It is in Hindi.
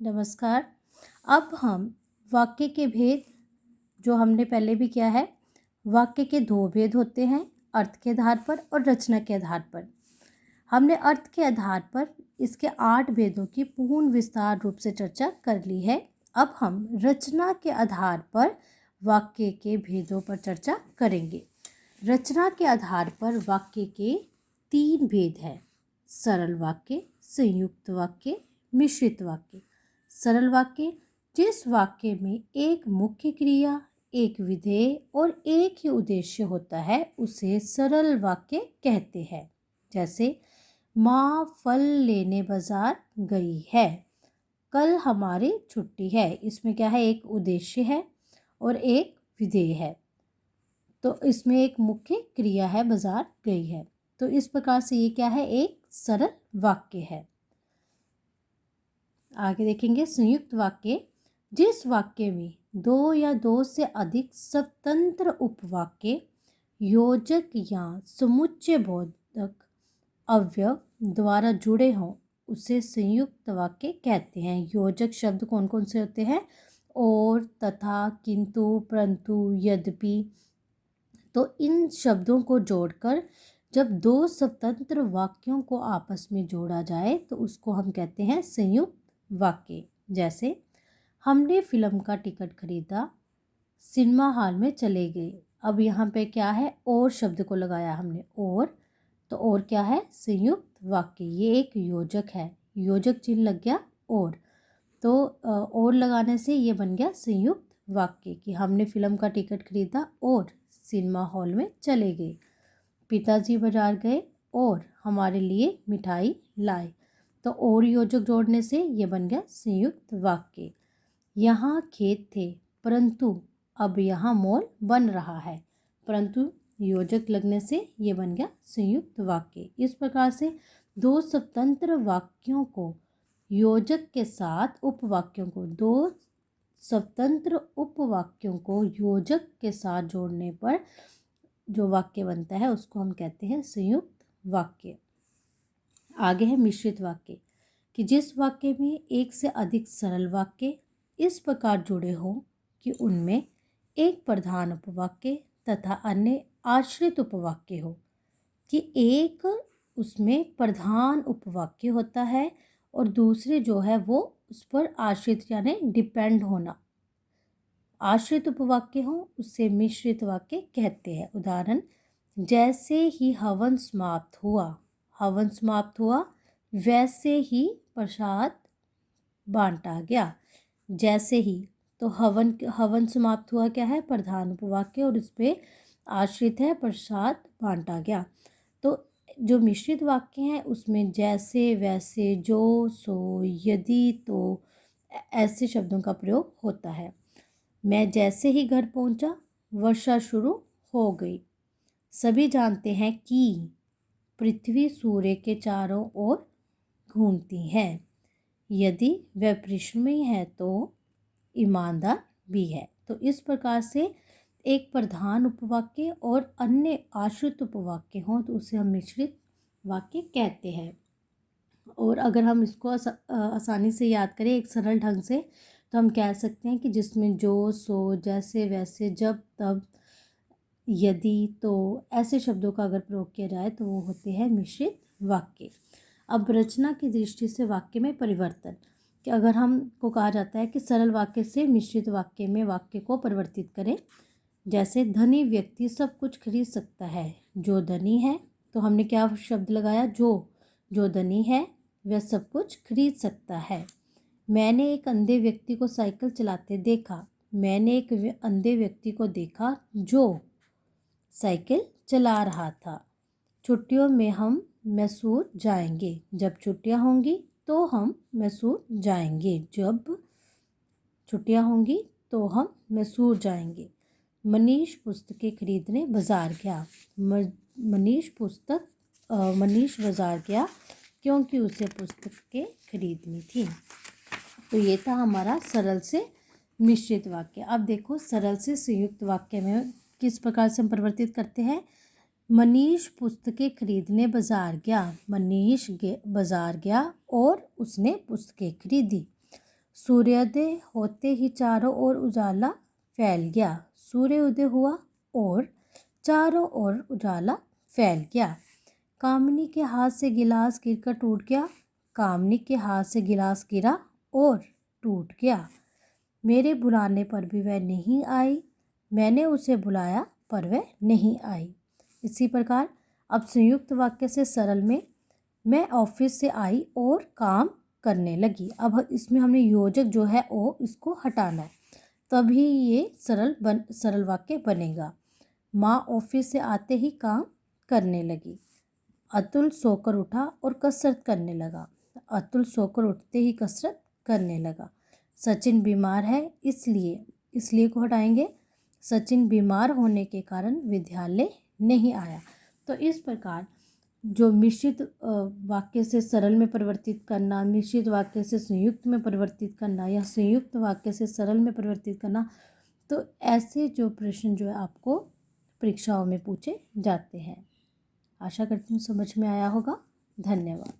नमस्कार। अब हम वाक्य के भेद जो हमने पहले भी किया है, वाक्य के दो भेद होते हैं, अर्थ के आधार पर और रचना के आधार पर। हमने अर्थ के आधार पर इसके 8 भेदों की पूर्ण विस्तार रूप से चर्चा कर ली है। अब हम रचना के आधार पर वाक्य के भेदों पर चर्चा करेंगे। रचना के आधार पर वाक्य के 3 भेद हैं: सरल वाक्य, संयुक्त वाक्य, मिश्रित वाक्य। सरल वाक्य: जिस वाक्य में एक मुख्य क्रिया, एक विधेय और एक ही उद्देश्य होता है उसे सरल वाक्य कहते हैं। जैसे माँ फल लेने बाजार गई है, कल हमारी छुट्टी है। इसमें क्या है, एक उद्देश्य है और एक विधेय है। तो इसमें एक मुख्य क्रिया है, बाजार गई है। तो इस प्रकार से ये क्या है, एक सरल वाक्य है। आगे देखेंगे संयुक्त वाक्य: जिस वाक्य में दो या दो से अधिक स्वतंत्र उपवाक्य, योजक या समुच्चय बोधक अवयव द्वारा जुड़े हों उसे संयुक्त वाक्य कहते हैं। योजक शब्द कौन कौन से होते हैं? और, तथा, किंतु, परंतु, यद्यपि। तो इन शब्दों को जोड़कर जब दो स्वतंत्र वाक्यों को आपस में जोड़ा जाए तो उसको हम कहते हैं संयुक्त वाक्य। जैसे हमने फिल्म का टिकट खरीदा, सिनेमा हॉल में चले गए। अब यहाँ पे क्या है, और शब्द को लगाया हमने, और। तो और क्या है, संयुक्त वाक्य। ये एक योजक है, योजक चिन्ह लग गया और। तो और लगाने से ये बन गया संयुक्त वाक्य कि हमने फिल्म का टिकट खरीदा और सिनेमा हॉल में चले गए। पिताजी बाजार गए और हमारे लिए मिठाई लाए। तो और योजक जोड़ने से ये बन गया संयुक्त वाक्य। यहाँ खेत थे परंतु अब यहाँ मॉल बन रहा है। परंतु योजक लगने से ये बन गया संयुक्त वाक्य। इस प्रकार से दो स्वतंत्र वाक्यों को योजक के साथ उपवाक्यों को, दो स्वतंत्र उपवाक्यों को योजक के साथ जोड़ने पर जो वाक्य बनता है उसको हम कहते हैं संयुक्त वाक्य। आगे है मिश्रित वाक्य कि जिस वाक्य में एक से अधिक सरल वाक्य इस प्रकार जुड़े हों कि उनमें एक प्रधान उपवाक्य तथा अन्य आश्रित उपवाक्य हो। कि एक उसमें प्रधान उपवाक्य होता है और दूसरे जो है वो उस पर आश्रित यानी डिपेंड होना, आश्रित उपवाक्य हो, उससे मिश्रित वाक्य कहते हैं। उदाहरण: जैसे ही हवन समाप्त हुआ वैसे ही प्रसाद बांटा गया। जैसे ही, तो हवन समाप्त हुआ क्या है, प्रधान उपवाक्य, और इस पे आश्रित है प्रसाद बांटा गया। तो जो मिश्रित वाक्य हैं उसमें जैसे, वैसे, जो, सो, यदि, तो ऐसे शब्दों का प्रयोग होता है। मैं जैसे ही घर पहुंचा वर्षा शुरू हो गई। सभी जानते हैं कि पृथ्वी सूर्य के चारों ओर घूमती है। यदि वह परिश्रमी है तो ईमानदार भी है। तो इस प्रकार से एक प्रधान उपवाक्य और अन्य आश्रित उपवाक्य हों तो उसे हम मिश्रित वाक्य कहते हैं। और अगर हम इसको आसानी से याद करें एक सरल ढंग से तो हम कह सकते हैं कि जिसमें जो, सो, जैसे, वैसे, जब, तब, यदि, तो ऐसे शब्दों का अगर प्रयोग किया जाए तो वो होते हैं मिश्रित वाक्य। अब रचना की दृष्टि से वाक्य में परिवर्तन कि अगर हमको कहा जाता है कि सरल वाक्य से मिश्रित वाक्य में वाक्य को परिवर्तित करें। जैसे धनी व्यक्ति सब कुछ खरीद सकता है जो धनी है। तो हमने क्या शब्द लगाया, जो धनी है वह सब कुछ खरीद सकता है। मैंने एक अंधे व्यक्ति को साइकिल चलाते देखा। मैंने एक अंधे व्यक्ति को देखा जो साइकिल चला रहा था। छुट्टियों में हम मैसूर जाएंगे। जब छुट्टियां होंगी तो हम मैसूर जाएंगे। जब छुट्टियां होंगी तो हम मैसूर जाएंगे। मनीष पुस्तकें खरीदने बाजार गया। मनीष बाजार गया क्योंकि उसे पुस्तकें खरीदनी थी। तो ये था हमारा सरल से मिश्रित वाक्य। अब देखो सरल से संयुक्त वाक्य में किस प्रकार से हम परिवर्तित करते हैं। मनीष पुस्तकें खरीदने बाजार गया। मनीष बाजार गया और उसने पुस्तकें खरीदी। सूर्योदय होते ही चारों ओर उजाला फैल गया। सूर्य उदय हुआ और चारों ओर उजाला फैल गया। कामिनी के हाथ से गिलास गिरकर टूट गया। कामिनी के हाथ से गिलास गिरा और टूट गया। मेरे बुलाने पर भी वह नहीं आई। मैंने उसे बुलाया पर वह नहीं आई। इसी प्रकार अब संयुक्त वाक्य से सरल में मैं ऑफिस से आई और काम करने लगी। अब इसमें हमने योजक जो है ओ इसको हटाना है, तभी ये सरल वाक्य बनेगा। माँ ऑफिस से आते ही काम करने लगी। अतुल सोकर उठा और कसरत करने लगा। अतुल सोकर उठते ही कसरत करने लगा। सचिन बीमार है इसलिए को हटाएंगे। सचिन बीमार होने के कारण विद्यालय नहीं आया। तो इस प्रकार जो मिश्रित वाक्य से सरल में परिवर्तित करना, मिश्रित वाक्य से संयुक्त में परिवर्तित करना या संयुक्त वाक्य से सरल में परिवर्तित करना, तो ऐसे जो प्रश्न जो है आपको परीक्षाओं में पूछे जाते हैं। आशा करती हूँ समझ में आया होगा। धन्यवाद।